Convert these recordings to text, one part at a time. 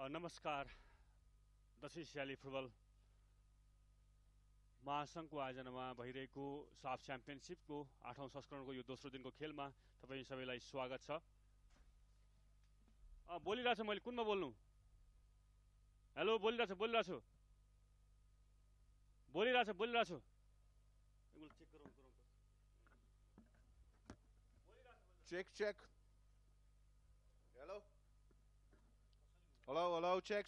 नमस्कार दक्षिण एसियाली फुटबल महासङ्घको आयोजनामा भइरहेको साफ च्याम्पियनसिपको 8औं संस्करणको यो दोस्रो दिनको खेलमा तपाईं सबैलाई स्वागत छ। बोलिरहेछु मैले कुनमा बोल्नु? हेलो बोलिरहेछु Check. Hello, check.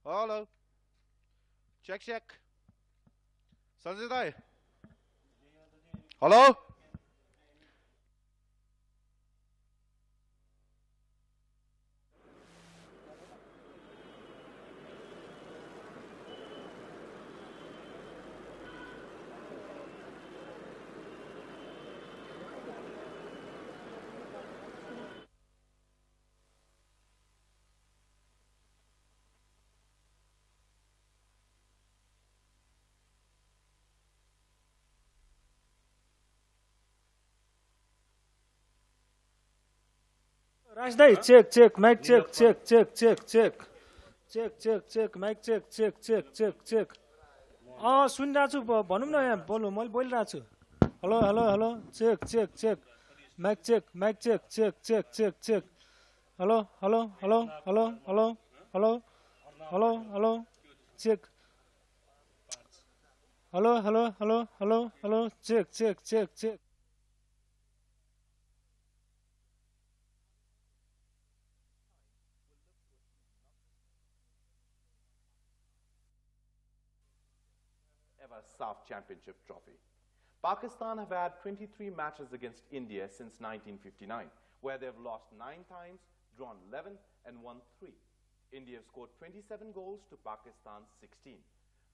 Hello. Check. Sanjay Dai. Hello. Rajday, check, mic check, mic check. सुनिरहेको छु भनौँ न यहाँ बोल्नु मैले बोलिरहेको छु। Hello check, mic check. Hello, check. Hello, check. SAFF Championship trophy. Pakistan have had 23 matches against India since 1959, where they've lost 9 times, drawn 11 and won 3. India have scored 27 goals to Pakistan's 16.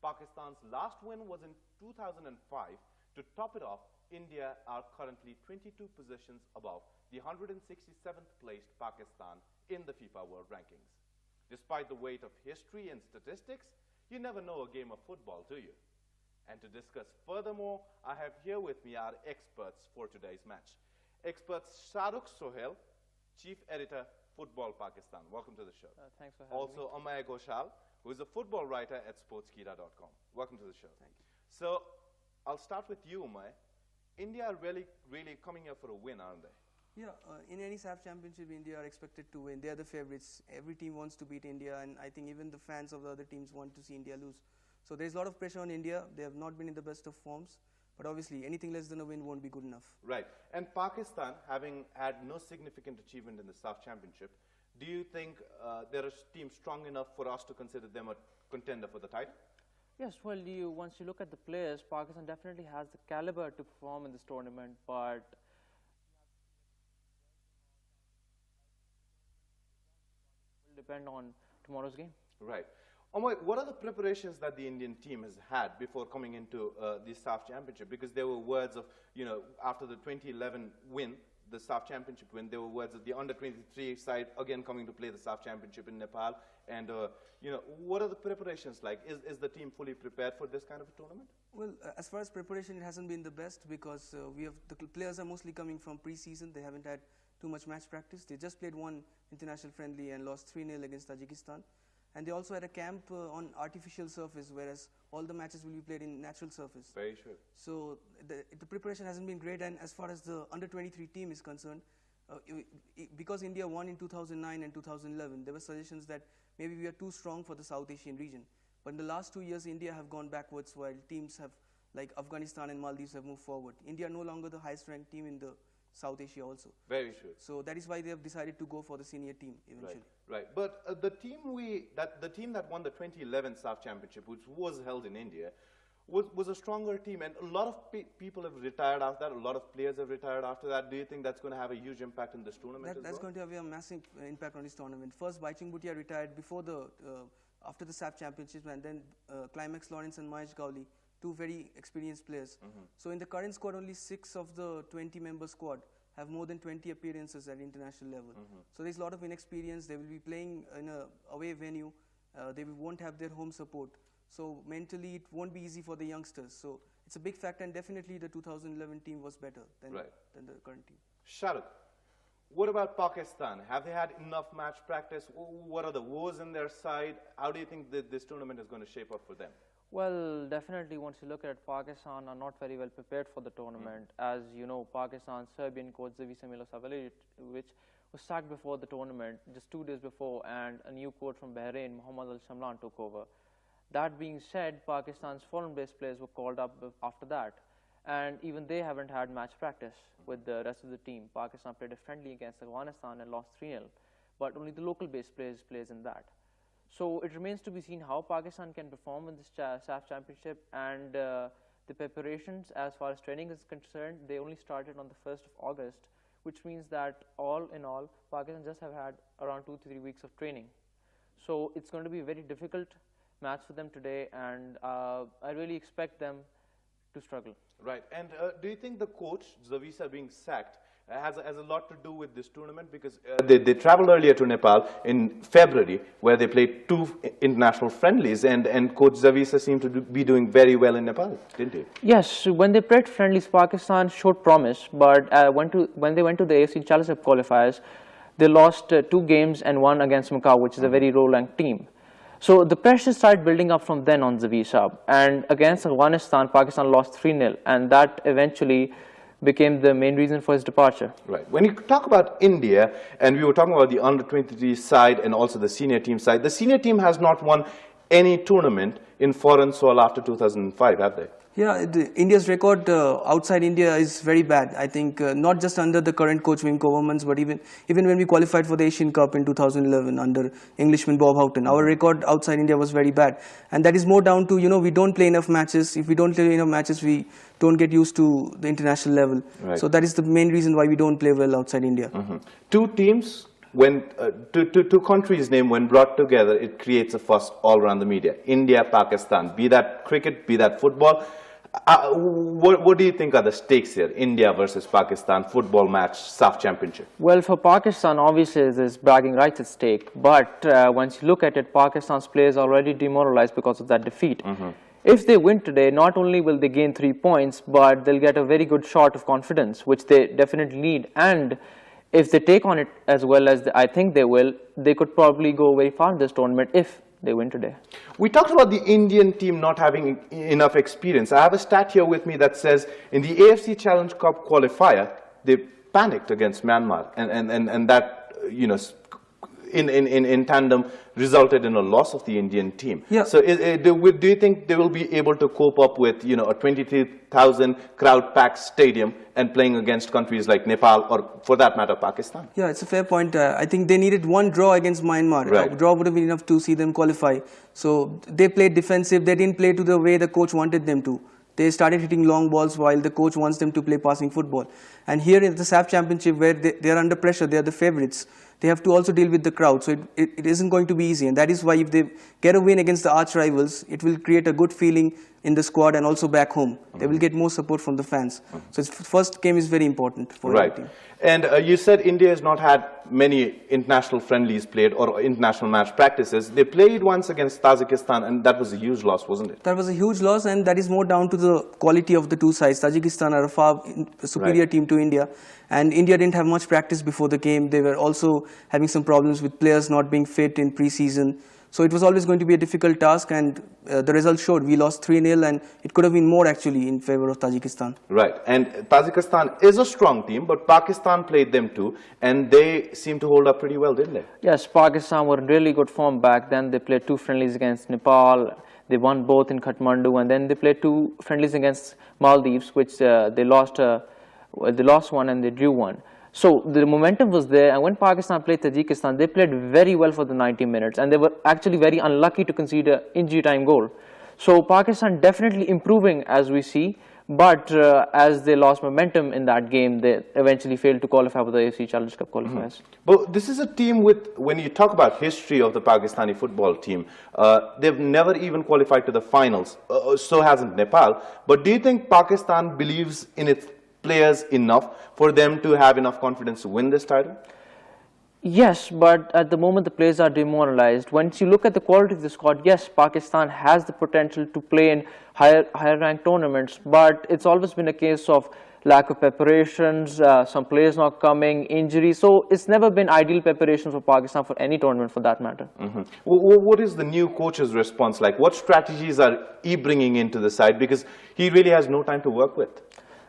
Pakistan's last win was in 2005. To top it off, India are currently 22 positions above the 167th placed Pakistan in the FIFA World Rankings. Despite the weight of history and statistics, you never know a game of football, do you? And to discuss furthermore, I have here with me our experts for today's match. Experts Shahrukh Sohail, Chief Editor, Football Pakistan. Welcome to the show. Thanks for having me. Also, Amoy Ghoshal, who is a football writer at sportskita.com. Welcome to the show. Thank you. So, I'll start with you, Amoy. India are really coming here for a win, aren't they? Yeah, in any SAFF Championship, India are expected to win. They are the favorites. Every team wants to beat India, and I think even the fans of the other teams want to see India lose. So there's a lot of pressure on India. They have not been in the best of forms. But obviously, anything less than a win won't be good enough. Right. And Pakistan, having had no significant achievement in the SAFF Championship, do you think there are teams strong enough for us to consider them a contender for the title? Yes, well, once you look at the players, Pakistan definitely has the caliber to perform in this tournament, but will depend on tomorrow's game. Right. Amoy, what are the preparations that the Indian team has had before coming into the SAFF Championship? Because there were words of, after the 2011 win, the SAFF Championship win, there were words of the under-23 side again coming to play the SAFF Championship in Nepal. And, what are the preparations like? Is the team fully prepared for this kind of a tournament? Well, as far as preparation, it hasn't been the best because the players are mostly coming from pre-season. They haven't had too much match practice. They just played one international friendly and lost 3-0 against Tajikistan. And they also had a camp on artificial surface, whereas all the matches will be played in natural surface. Very sure. So the preparation hasn't been great. And as far as the under-23 team is concerned, because India won in 2009 and 2011, there were suggestions that maybe we are too strong for the South Asian region. But in the last 2 years, India have gone backwards while teams have, like Afghanistan and Maldives, have moved forward. India are no longer the highest ranked team in the South Asia also. Very true. So that is why they have decided to go for the senior team eventually. Right. But the team that won the 2011 SAFF Championship, which was held in India, was a stronger team, and a lot of people have retired after that. A lot of players have retired after that. Do you think that's going to have a huge impact in this tournament? That's going to have a massive impact on this tournament. First, Baichung Bhutia retired before after the SAFF Championship, and then Climax Lawrence and Mahesh Gowli, two very experienced players. So in the current squad, only 6 of the 20-member squad have more than 20 appearances at international level. So there's a lot of inexperience. They will be playing in an away venue. They won't have their home support. So mentally, it won't be easy for the youngsters. So it's a big factor, and definitely the 2011 team was better than the current team. Shahrukh, What about Pakistan? Have they had enough match practice? What are the woes in their side? How do you think that this tournament is going to shape up for them? Well, definitely once you look at it, Pakistan are not very well prepared for the tournament. As you know, Pakistan's Serbian coach Zavisar Milosavljevic, which was sacked before the tournament, just 2 days before, and a new coach from Bahrain, Mohammad Al Shamlan, took over. That being said, Pakistan's foreign-based players were called up after that, and even they haven't had match practice with the rest of the team. Pakistan played a friendly against Afghanistan and lost 3-0, but only the local-based players plays in that. So it remains to be seen how Pakistan can perform in this SAFF Championship, and the preparations as far as training is concerned, they only started on the 1st of August, which means that all in all, Pakistan just have had around 2 to 3 weeks of training. So it's going to be a very difficult match for them today, and I really expect them to struggle. Right. And do you think the coach, Zavisar, being sacked, has a lot to do with this tournament? Because they traveled earlier to Nepal in February, where they played 2 international friendlies, and Coach Zavisar seemed to be doing very well in Nepal, didn't he? Yes, when they played friendlies, Pakistan showed promise, but when they went to the AFC Championship qualifiers, they lost 2 games and 1 against Macau, which is a very low-ranked team. So the pressure started building up from then on Zavisar, and against Afghanistan, Pakistan lost 3-0, and that eventually became the main reason for his departure. Right. When you talk about India, and we were talking about the under-23 side and also the senior team side, the senior team has not won any tournament in foreign soil after 2005, have they? Yeah, India's record outside India is very bad. I think not just under the current coach Wim Kovermans, but even when we qualified for the Asian Cup in 2011 under Englishman Bob Houghton, our record outside India was very bad. And that is more down to, we don't play enough matches. If we don't play enough matches, we don't get used to the international level. Right. So that is the main reason why we don't play well outside India. 2 teams, when two countries' name when brought together, it creates a fuss all around the media. India, Pakistan, be that cricket, be that football. What do you think are the stakes here? India versus Pakistan football match, SAFF Championship. Well, for Pakistan, obviously there's bragging rights at stake. But once you look at it, Pakistan's players are already demoralized because of that defeat. If they win today, not only will they gain 3 points, but they'll get a very good shot of confidence, which they definitely need. And if they take on it as well as I think they will, they could probably go very far in this tournament if they win today. We talked about the Indian team not having enough experience. I have a stat here with me that says in the AFC Challenge Cup qualifier, they panicked against Myanmar, and that, in tandem resulted in a loss of the Indian team. Yeah. So do you think they will be able to cope up with, a 23,000 crowd-packed stadium and playing against countries like Nepal or, for that matter, Pakistan? Yeah, it's a fair point. I think they needed 1 draw against Myanmar. Right. A draw would have been enough to see them qualify. So they played defensive. They didn't play to the way the coach wanted them to. They started hitting long balls while the coach wants them to play passing football. And here in the SAFF Championship, where they are under pressure, they are the favorites. They have to also deal with the crowd, so it isn't going to be easy. And that is why if they get a win against the arch rivals, it will create a good feeling in the squad and also back home. They will get more support from the fans. So its first game is very important for the team. And you said India has not had many international friendlies played or international match practices. They played once against Tajikistan, and that was a huge loss, wasn't it? That was a huge loss, and that is more down to the quality of the 2 sides. Tajikistan are a far superior team to India, and India didn't have much practice before the game. They were also having some problems with players not being fit in pre-season. So it was always going to be a difficult task, and the results showed. We lost 3-0, and it could have been more actually in favor of Tajikistan. Right, and Tajikistan is a strong team, but Pakistan played them too, and they seemed to hold up pretty well, didn't they? Yes, Pakistan were in really good form back then. They played 2 friendlies against Nepal. They won both in Kathmandu, and then they played 2 friendlies against Maldives, which they lost one and they drew one. So the momentum was there, and when Pakistan played Tajikistan, they played very well for the 90 minutes, and they were actually very unlucky to concede an injury time goal. So Pakistan definitely improving as we see, but as they lost momentum in that game, they eventually failed to qualify for the AFC Challenge Cup qualifiers. But this is a team with, when you talk about history of the Pakistani football team, they've never even qualified to the finals, so hasn't Nepal. But do you think Pakistan believes in its players enough for them to have enough confidence to win this title? Yes, but at the moment the players are demoralized. Once you look at the quality of the squad, yes, Pakistan has the potential to play in higher ranked tournaments, but it's always been a case of lack of preparations, some players not coming, injuries. So it's never been ideal preparation for Pakistan for any tournament for that matter. What is the new coach's response like? What strategies are he bringing into the side? Because he really has no time to work with.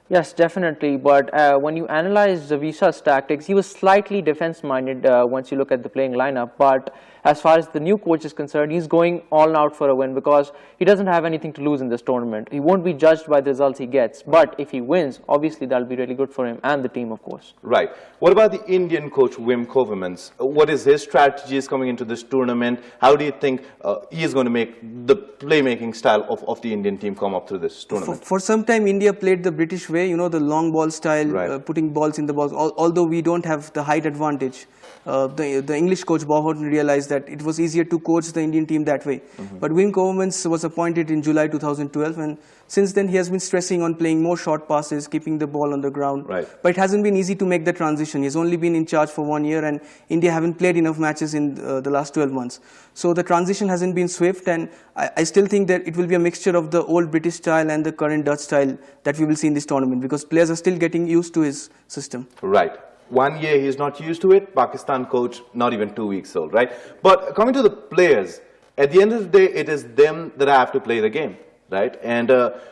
Yes, definitely. But when you analyze Zawissa's tactics, he was slightly defense-minded once you look at the playing lineup. But as far as the new coach is concerned, he's going all out for a win because he doesn't have anything to lose in this tournament. He won't be judged by the results he gets. But if he wins, obviously that'll be really good for him and the team, of course. Right. What about the Indian coach, Wim Kovermans? What is his strategies coming into this tournament? How do you think he is going to make the playmaking style of the Indian team come up through this tournament? For some time, India played the British way, you know, the long ball style, right. Putting balls in the balls. Although we don't have the height advantage, the English coach Bob Houghton realized that it was easier to coach the Indian team that way. But Wim Kovermans was appointed in July 2012, and since then he has been stressing on playing more short passes, keeping the ball on the ground. Right. But it hasn't been easy to make the transition. He's only been in charge for 1 year, and India haven't played enough matches in the last 12 months. So the transition hasn't been swift, and I still think that it will be a mixture of the old British style and the current Dutch style that we will see in this tournament, because players are still getting used to his system. Right. 1 year he's not used to it. Pakistan coach not even 2 weeks old, right? But coming to the players, at the end of the day, it is them that have to play the game, right? And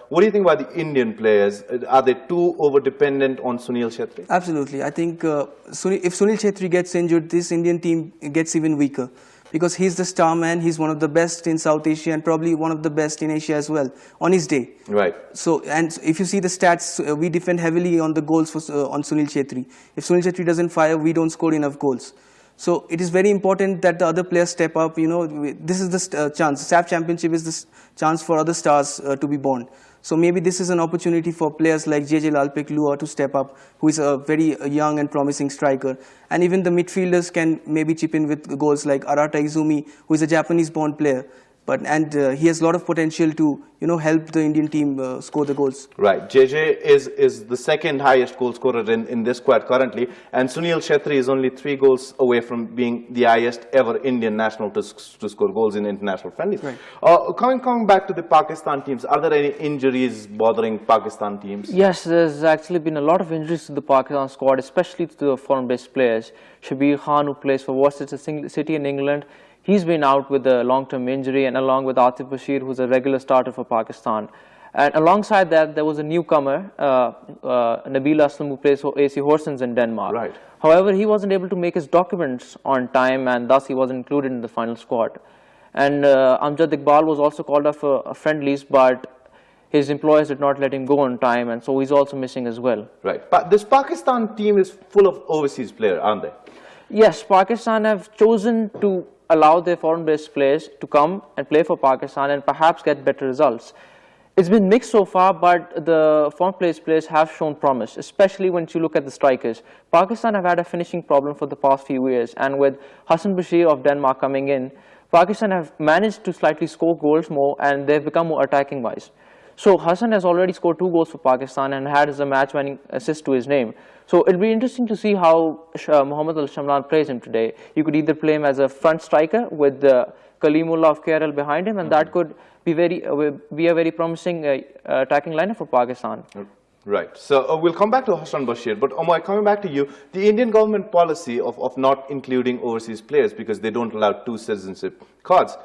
what do you think about the Indian players? Are they too over-dependent on Sunil Chhetri? Absolutely. I think if Sunil Chhetri gets injured, this Indian team gets even weaker, because he's the star man. He's one of the best in South Asia and probably one of the best in Asia as well on his day. Right. So, and if you see the stats, we depend heavily on the goals on Sunil Chhetri. If Sunil Chhetri doesn't fire, we don't score enough goals. So it is very important that the other players step up. You know, this is the chance. SAFF Championship is the chance for other stars to be born. So maybe this is an opportunity for players like JJ Lalpek-Lua to step up, who is a very young and promising striker. And even the midfielders can maybe chip in with goals like Arata Izumi, who is a Japanese-born player. And he has a lot of potential to, you know, help the Indian team score the goals. Right. JJ is the second highest goal scorer in this squad currently, and Sunil Chhetri is only 3 goals away from being the highest ever Indian national to score goals in international friendlies. Right. Coming back to the Pakistan teams, are there any injuries bothering Pakistan teams? Yes, there's actually been a lot of injuries to the Pakistan squad, especially to the foreign-based players. Shabir Khan, who plays for Worcester City in England, he's been out with a long-term injury, and along with Atif Bashir, who's a regular starter for Pakistan. And alongside that, there was a newcomer, Nabil Aslam, who plays for AC Horsens in Denmark. Right. However, he wasn't able to make his documents on time, and thus he wasn't included in the final squad. And Amjad Iqbal was also called up for friendlies, but his employers did not let him go on time, and so he's also missing as well. Right. But this Pakistan team is full of overseas players, aren't they? Yes, Pakistan have chosen to allow their foreign-based players to come and play for Pakistan and perhaps get better results. It's been mixed so far, but the foreign-based players have shown promise, especially when you look at the strikers. Pakistan have had a finishing problem for the past few years, and with Hassan Bashir of Denmark coming in, Pakistan have managed to slightly score goals more, and they've become more attacking-wise. So Hassan has already scored 2 goals for Pakistan and had a match-winning assist to his name. So it'll be interesting to see how Mohammad Al-Shamlan plays him today. You could either play him as a front striker with Kalimullah of KRL behind him, and that could be a very promising attacking lineup for Pakistan. Right. So we'll come back to Hassan Bashir, but Amoy, coming back to you, the Indian government policy of not including overseas players because they don't allow 2 citizenship cards,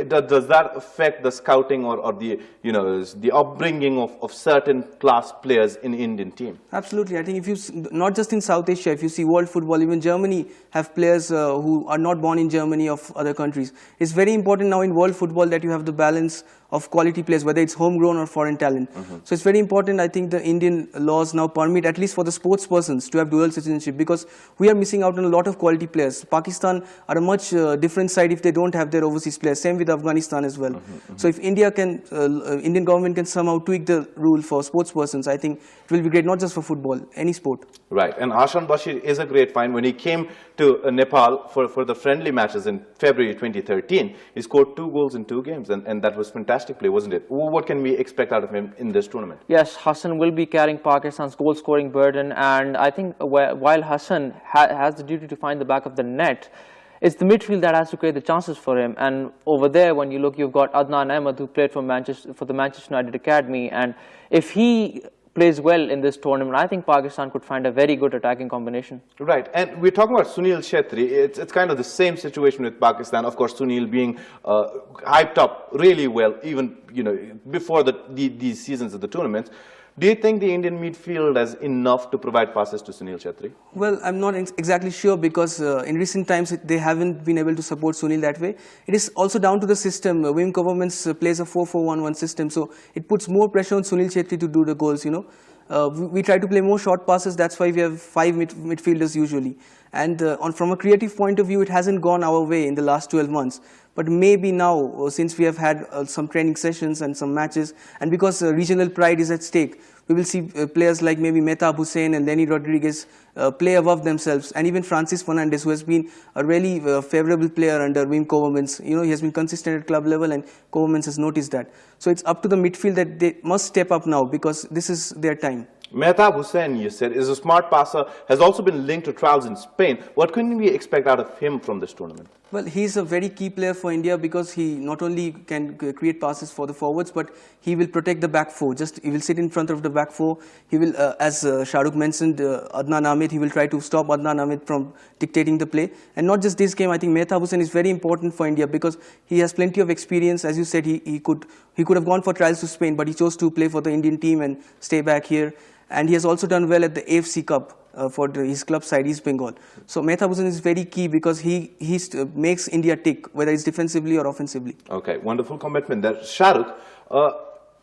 does that affect the scouting or the, you know, the upbringing of certain class players in the Indian team? Absolutely. I think if you, not just in South Asia, if you see world football, even Germany have players who are not born in Germany, of other countries. It's very important now in world football that you have the balance of quality players, whether it's homegrown or foreign talent. So it's very important. I think the Indian laws now permit, at least for the sports persons, to have dual citizenship, because we are missing out on a lot of quality players. Pakistan are a much different side if they don't have their overseas players. Same with Afghanistan as well. So if India can, Indian government can somehow tweak the rule for sports persons, I think it will be great, not just for football, any sport. Right. And Hassan Bashir is a great find. When he came to Nepal for the friendly matches in February 2013, he scored 2 goals in 2 games, and that was fantastic play, wasn't it? What can we expect out of him in this tournament? Yes, Hassan will be carrying Pakistan's goal-scoring burden, and I think while Hassan has the duty to find the back of the net, it's the midfield that has to create the chances for him. And over there, when you look, you've got Adnan Ahmed, who played for the Manchester United Academy, and if he plays well in this tournament, I think Pakistan could find a very good attacking combination. Right, and we're talking about Sunil Chhetri. It's kind of the same situation with Pakistan. Of course, Sunil being hyped up really well, even before these seasons of the tournaments. Do you think the Indian midfield has enough to provide passes to Sunil Chhetri? Well, I'm not exactly sure because in recent times they haven't been able to support Sunil that way. It is also down to the system. Wim Governments plays a 4-4-1-1 system, so it puts more pressure on Sunil Chhetri to do the goals. We try to play more short passes. That's why we have 5 midfielders usually. And from a creative point of view, it hasn't gone our way in the last 12 months. But maybe now, since we have had some training sessions and some matches, and because regional pride is at stake, we will see players like maybe Mehtab Hussain and Lenny Rodriguez play above themselves. And even Francis Fernandes, who has been a really favorable player under Wim Governments. He has been consistent at club level, and Governments has noticed that. So it's up to the midfield that they must step up now because this is their time. Mehtab Hussain, you said, is a smart passer, has also been linked to trials in Spain. What can we expect out of him from this tournament? Well, he's a very key player for India because he not only can create passes for the forwards, but he will protect the back four. He will sit in front of the back four. He will, as Shahrukh mentioned, Adnan Ahmed, he will try to stop Adnan Ahmed from dictating the play. And not just this game, I think Mehtab Hussain is very important for India because he has plenty of experience. As you said, he could have gone for trials to Spain, but he chose to play for the Indian team and stay back here. And he has also done well at the AFC Cup for his club side, East Bengal. So Mehtab Hussain is very key because he makes India tick, whether it's defensively or offensively. Okay, wonderful commitment there. Shahrukh,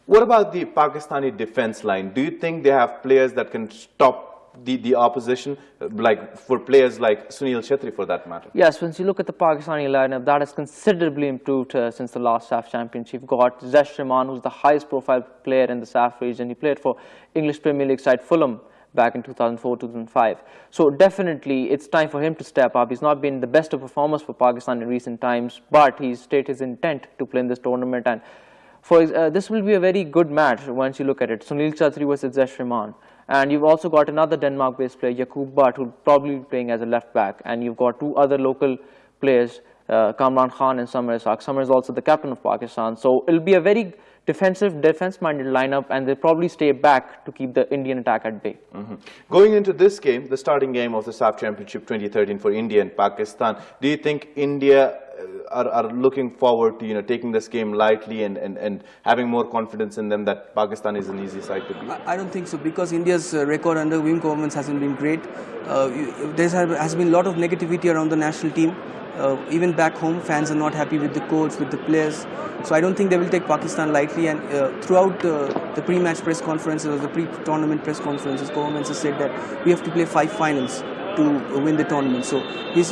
what about the Pakistani defense line? Do you think they have players that can stop the opposition, like for players like Sunil Chhetri for that matter? Yes, once you look at the Pakistani lineup, that has considerably improved since the last SAFF Championship. You've got Zesh Rahman, who's the highest profile player in the SAFF region. He played for English Premier League side Fulham back in 2004-2005. So definitely it's time for him to step up. He's not been the best of performers for Pakistan in recent times, but he's stated his intent to play in this tournament. And this will be a very good match once you look at it. Sunil Chhetri versus Zesh Rahman. And you've also got another Denmark-based player, Yaqub Butt, who'll probably be playing as a left-back. And you've got 2 other local players, Kamran Khan and Samar Ishaq. Samar is also the captain of Pakistan. So it'll be a very defense-minded lineup, and they'll probably stay back to keep the Indian attack at bay. Going into this game, the starting game of the SAFF Championship 2013 for India and Pakistan, do you think India are looking forward to taking this game lightly and having more confidence in them that Pakistan is an easy side to beat? I don't think so because India's record under Wim Governments hasn't been great. There has been a lot of negativity around the national team. Even back home, fans are not happy with the coach, with the players. So I don't think they will take Pakistan lightly. And throughout the pre-match press conferences or the pre-tournament press conferences, Governments has said that we have to play 5 finals to win the tournament. So his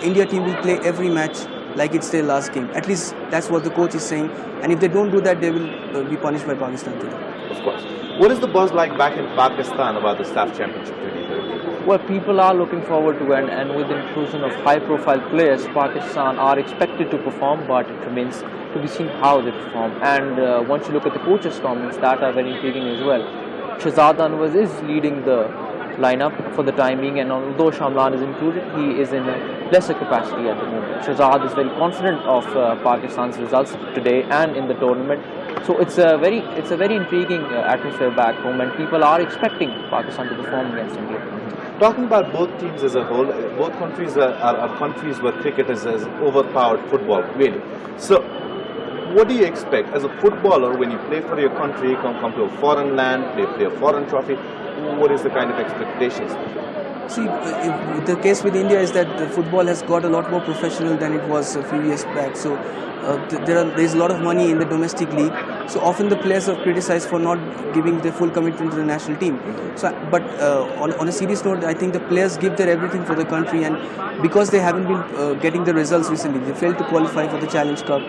India team will play every match like it's their last game. At least that's what the coach is saying. And if they don't do that, they will be punished by Pakistan today. Of course. What is the buzz like back in Pakistan about the SAFF Championship 2013? Well, people are looking forward to it, and with the inclusion of high-profile players, Pakistan are expected to perform, but it remains to be seen how they perform. And once you look at the coaches' comments, that are very intriguing as well. Shahzad Anwar is leading the lineup for the time being, and although Shamlan is included, he is in a lesser capacity at the moment. Shahzad is very confident of Pakistan's results today and in the tournament. So it's a very intriguing atmosphere back home, and people are expecting Pakistan to perform against India. Talking about both teams as a whole, both countries are countries where cricket is overpowered football, really. So what do you expect as a footballer when you play for your country, come to a foreign land, play a foreign trophy? What is the kind of expectations? See, the case with India is that the football has got a lot more professional than it was a few years back. So there is a lot of money in the domestic league. So often the players are criticized for not giving their full commitment to the national team. So, but on a serious note, I think the players give their everything for the country, and because they haven't been getting the results recently, they failed to qualify for the Challenge Cup.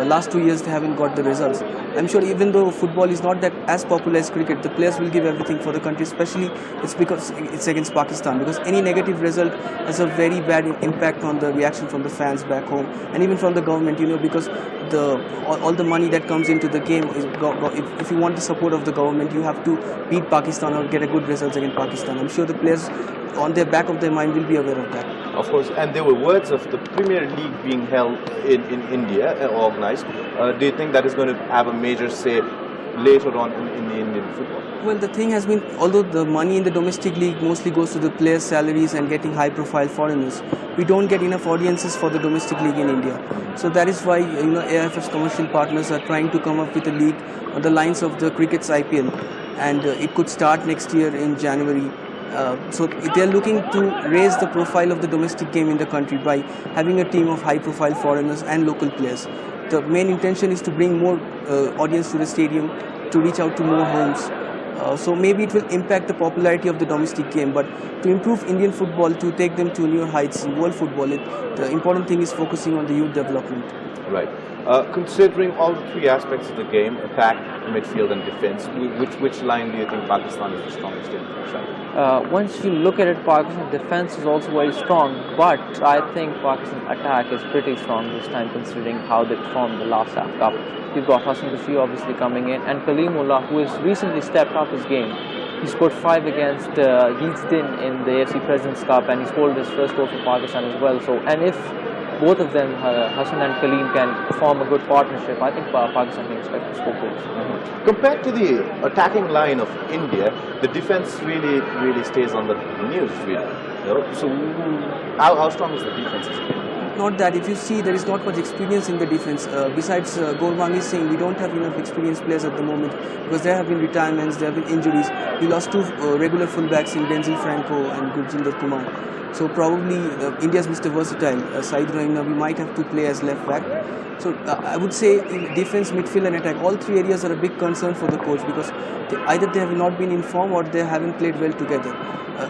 Last 2 years they haven't got the results. I'm sure even though football is not that as popular as cricket, the players will give everything for the country, especially it's because it's against Pakistan, because any negative result has a very bad impact on the reaction from the fans back home and even from the government, because all the money that comes into the game is if you want the support of the government, you have to beat Pakistan or get a good results against Pakistan. I'm sure the players on the back of their mind will be aware of that. Of course, and there were words of the Premier League being held in India, organized. Do you think that is going to have a major say later on in the Indian football? Well, the thing has been, although the money in the domestic league mostly goes to the players' salaries and getting high-profile foreigners, we don't get enough audiences for the domestic league in India. So that is why AIFF's commercial partners are trying to come up with a league on the lines of the cricket's IPL, and it could start next year in January. So they are looking to raise the profile of the domestic game in the country by having a team of high-profile foreigners and local players. The main intention is to bring more audience to the stadium, to reach out to more homes. So maybe it will impact the popularity of the domestic game, but to improve Indian football, to take them to newer heights in world football, the important thing is focusing on the youth development. Right. Considering all the three aspects of the game, attack, midfield and defense, which line do you think Pakistan is the strongest in? Once you look at it, Pakistan's defense is also very strong, but I think Pakistan's attack is pretty strong this time considering how they performed the last SAFF Cup. You've got Hassan Basri obviously coming in, and Kalimullah, who has recently stepped up his game. He scored 5 against Din in the AFC Presidents Cup, and he scored his first goal for Pakistan as well. So, and if both of them, Hassan and Kaleem, can form a good partnership, I think Pakistan can expect to score goals. Compared to the attacking line of India, the defense really stays on the news, really. So, how strong is the defense? Not that. If you see, there is not much experience in the defense. Besides Gourvangi Singh, we don't have enough experienced players at the moment because there have been retirements, there have been injuries. We lost 2 regular fullbacks in Denzel Franco and Gurjinder Kumar. So probably India's Mr. Versatile, Saeed Raina, we might have to play as left back. So I would say in defense, midfield and attack, all 3 areas are a big concern for the coach because either they have not been in form or they haven't played well together.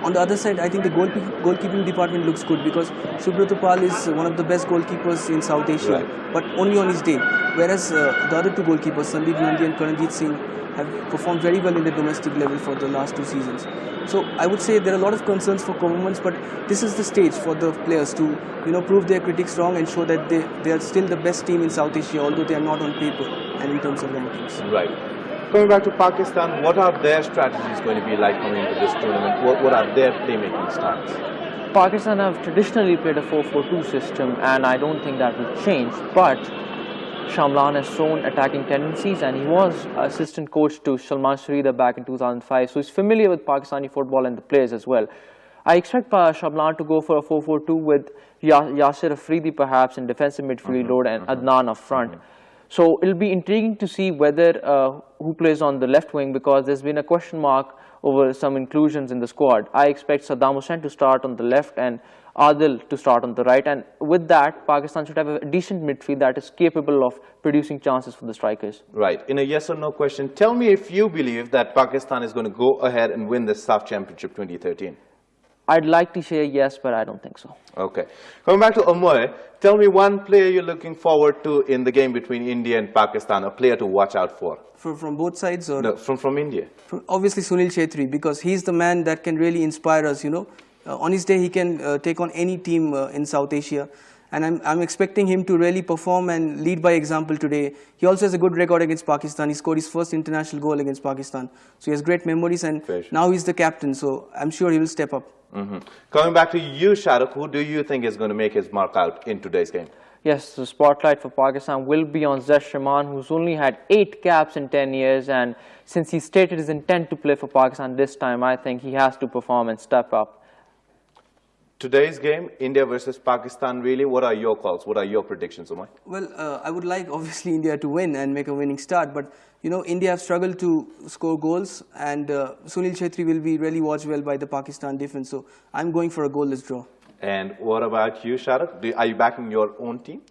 On the other side, I think the goalkeeping department looks good because Subrat Pal is one of the best goalkeepers in South Asia, but only on his day. Whereas the other 2 goalkeepers, Sandeep Nandi and Karanjit Singh, have performed very well in the domestic level for the last 2 seasons. So I would say there are a lot of concerns for governments, but this is the stage for the players to prove their critics wrong and show that they are still the best team in South Asia, although they are not on paper and in terms of rankings. Right. Coming back to Pakistan, what are their strategies going to be like coming into this tournament? What are their playmaking styles? Pakistan have traditionally played a 4-4-2 system, and I don't think that will change, but Shamlan has shown attacking tendencies, and he was assistant coach to Salman Sharida back in 2005, so he's familiar with Pakistani football and the players as well. I expect Shamlan to go for a 4-4-2 with Yasir Afridi perhaps in defensive midfield load and Adnan up front. So it'll be intriguing to see whether who plays on the left wing, because there's been a question mark over some inclusions in the squad. I expect Saddam Hussain to start on the left and Adil to start on the right, and with that, Pakistan should have a decent midfield that is capable of producing chances for the strikers. Right. In a yes or no question, tell me if you believe that Pakistan is going to go ahead and win the SAFF Championship 2013. I'd like to say yes, but I don't think so. Okay. Coming back to Amoy, tell me one player you're looking forward to in the game between India and Pakistan, a player to watch out for. From both sides? Or no, from India. Obviously Sunil Chhetri, because he's the man that can really inspire us, on his day, he can take on any team in South Asia. And I'm expecting him to really perform and lead by example today. He also has a good record against Pakistan. He scored his first international goal against Pakistan. So he has great memories, and now he's the captain. So I'm sure he will step up. Coming back to you, Shahrukh, who do you think is going to make his mark out in today's game? Yes, the spotlight for Pakistan will be on Zesh Rahman, who's only had 8 caps in 10 years. And since he stated his intent to play for Pakistan this time, I think he has to perform and step up. Today's game, India versus Pakistan, really, what are your calls? What are your predictions, Amoy? Well, I would like, obviously, India to win and make a winning start. But, India have struggled to score goals, and Sunil Chhetri will be really watched well by the Pakistan defense. So I'm going for a goalless draw. And what about you, Shahrukh? Are you backing your own team?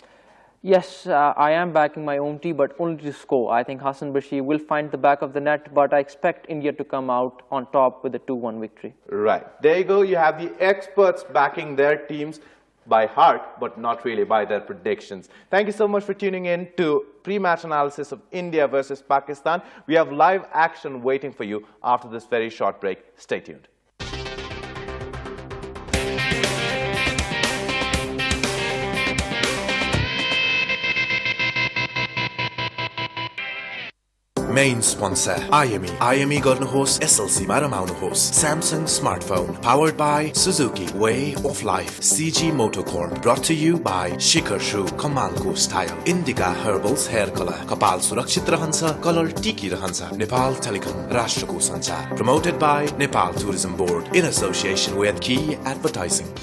Yes, I am backing my own team, but only to score. I think Hassan Basri will find the back of the net, but I expect India to come out on top with a 2-1 victory. Right. There you go. You have the experts backing their teams by heart, but not really by their predictions. Thank you so much for tuning in to pre-match analysis of India versus Pakistan. We have live action waiting for you after this very short break. Stay tuned. Main sponsor IME गर्नुहोस् SLC मा रमाउनुहोस् Samsung smartphone powered by Suzuki Way of Life CG Motor Corp brought to you by Shikhar Shu कमालको style Indica Herbals hair color कपाल सुरक्षित रहन्छ colour टिकी रहन्छ Nepal Telecom राष्ट्रको सञ्चार promoted by Nepal Tourism Board in association with Key Advertising